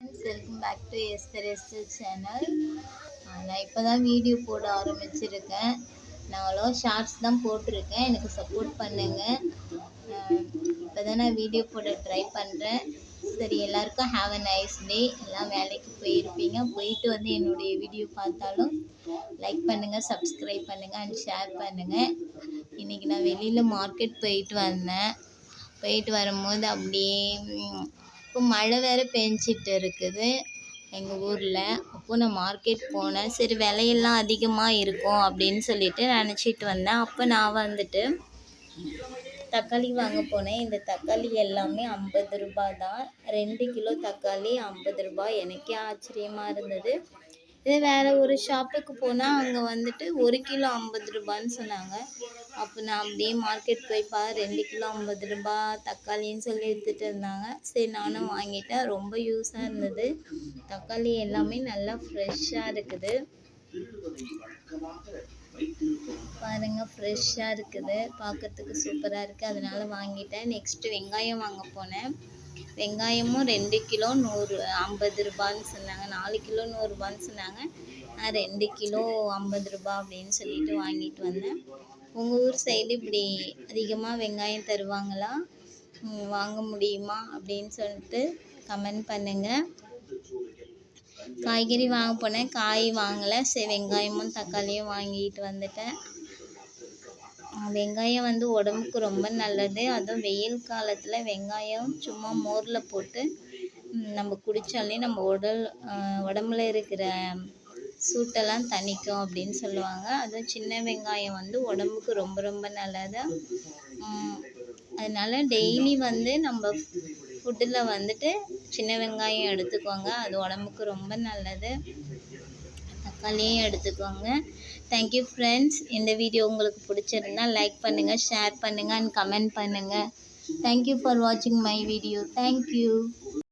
Welcome back to Esther channel. நான் இப்போ தான் வீடியோ போட ஆரம்பிச்சிருக்கேன். நான் அவ்வளோ ஷார்ட்ஸ் தான் போட்டிருக்கேன். எனக்கு சப்போர்ட் பண்ணுங்கள். இப்போ தான் நான் வீடியோ போட ட்ரை பண்ணுறேன். சரி, எல்லாருக்கும் ஹாவ் அ நைஸ் டே. எல்லாம் வேலைக்கு போயிருப்பீங்க. போயிட்டு வந்து என்னுடைய வீடியோ பார்த்தாலும் லைக் பண்ணுங்கள், சப்ஸ்கிரைப் பண்ணுங்கள் அண்ட் ஷேர் பண்ணுங்கள். இன்றைக்கி நான் வெளியில் மார்க்கெட் போயிட்டு வரும்போது அப்படியே இப்போ மழை வேறு பெஞ்சிட்டு இருக்குது எங்கள் ஊரில். அப்போது நான் மார்க்கெட் போனேன். சரி, விலையெல்லாம் அதிகமாக இருக்கும் அப்படின்னு சொல்லிட்டு நினச்சிட்டு வந்தேன். அப்போ நான் வந்துட்டு தக்காளி வாங்க போனேன். இந்த தக்காளி எல்லாமே 50 ரூபாய் தான். 2 கிலோ தக்காளி 50 ரூபாய். எனக்கே ஆச்சரியமாக இருந்தது. இது வேறு ஒரு ஷாப்புக்கு போனால் அங்கே வந்துட்டு 1 கிலோ 50 ரூபான்னு சொன்னாங்க. அப்போ நான் அப்படியே மார்க்கெட் போய் 2 கிலோ 50 ரூபா தக்காளின்னு சொல்லி எடுத்துகிட்டு இருந்தாங்க. சரி, நானும் வாங்கிட்டேன். ரொம்ப யூஸாக இருந்தது. தக்காளி எல்லாமே நல்லா ஃப்ரெஷ்ஷாக இருக்குது. பாருங்கள், ஃப்ரெஷ்ஷாக இருக்குது. பார்க்குறதுக்கு சூப்பராக இருக்குது. அதனால் வாங்கிட்டேன். நெக்ஸ்ட்டு வெங்காயம் வாங்க போனேன். வெங்காயமும் 2 கிலோ 50 ரூபான்னு சொன்னாங்க. 4 கிலோ 100 ரூபான்னு சொன்னாங்க. 2 கிலோ 50 ரூபா அப்படின்னு சொல்லிட்டு வாங்கிட்டு வந்தேன். உங்கள் ஊர் சைடு இப்படி அதிகமாக வெங்காயம் தருவாங்களா? வாங்க முடியுமா அப்படின்னு சொல்லிட்டு கமெண்ட் பண்ணுங்கள். காய்கறி வாங்க போனேன். காய் வாங்கலை. சரி, வெங்காயமும் தக்காளியும் வாங்கிட்டு வந்துட்டேன். வெங்காயம் வந்து உடம்புக்கு ரொம்ப நல்லது. அதுவும் வெயில் காலத்தில் வெங்காயம் சும்மா மோரில் போட்டு நம்ம குடித்தாலே நம்ம உடம்புல இருக்கிற சூட்டெல்லாம் தணிக்கும் அப்படின்னு சொல்லுவாங்க. அதுவும் சின்ன வெங்காயம் வந்து உடம்புக்கு ரொம்ப ரொம்ப நல்லது. அதனால் டெய்லி வந்து நம்ம ஃபுட்டில் வந்துட்டு சின்ன வெங்காயம் எடுத்துக்கோங்க. அது உடம்புக்கு ரொம்ப நல்லது. தக்காளியும் எடுத்துக்கோங்க. Thank you friends. இந்த வீடியோ உங்களுக்கு பிடிச்சிருந்தால் லைக் பண்ணுங்கள், ஷேர் பண்ணுங்கள் அண்ட் கமெண்ட் பண்ணுங்கள். தேங்க்யூ ஃபார் வாட்சிங் மை வீடியோ. தேங்க்யூ.